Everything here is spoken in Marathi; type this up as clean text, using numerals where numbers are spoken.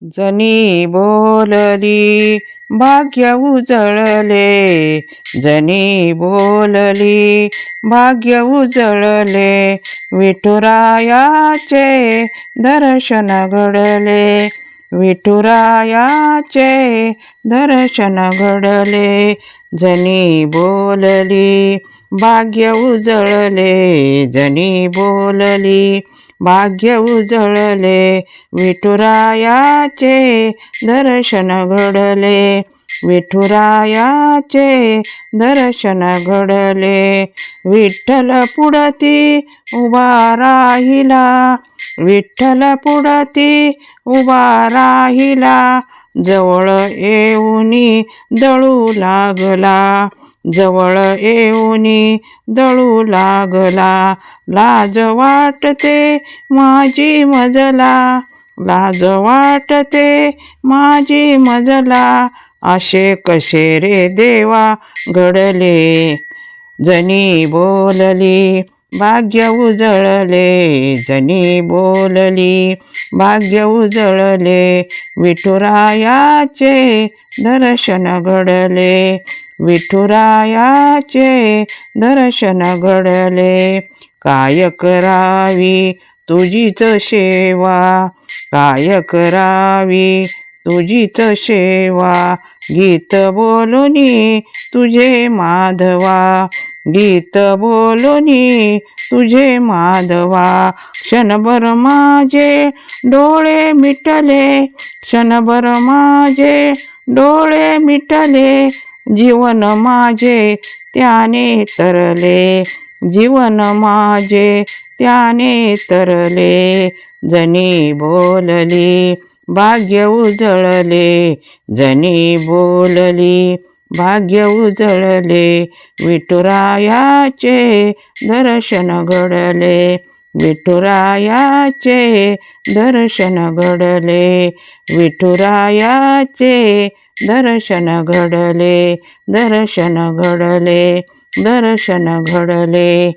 जनी बोलली भाग्य उजळले, जनी बोलली भाग्य उजळले, विठुरायाचे दर्शन घडले, विठुरायाचे दर्शन घडले. जनी बोलली भाग्य उजळले, जनी बोलली भाग्य उजळले, विठुरायाचे दर्शन घडले, विठुरायाचे दर्शन घडले. विठ्ठल पुढती उभा राहिला, विठ्ठल पुढती उभा राहिला, जवळ येऊनी दळू लागला, जवळ येऊनी दळू लागला. लाज वाटते माझी मजला, लाज वाटते माझी मजला, असे कसे रे देवा घडले. जनी बोलली भाग्य उजळले, जनी बोलली भाग्य उजळले, विठुरायाचे दर्शन घडले, विठुरायाचे दर्शन घडले. काय करावी तुझीच सेवा, काय करावी तुझीच सेवा, गीत बोलुनी तुझे माधवा, गीत बोलुनी तुझे माधवा. क्षणभर माझे डोळे मिटले, क्षणभर माझे डोळे मिटले, जीवन माझे त्याने तरले, जीवन माझे त्याने तरले. जनी बोलली भाग्य उजळले, जनी बोलली भाग्य उजळले, विठुरायाचे दर्शन घडले, विठुरायाचे दर्शन घडले, विठुरायाचे दर्शन घडले, दर्शन घडले, दर्शन घडले.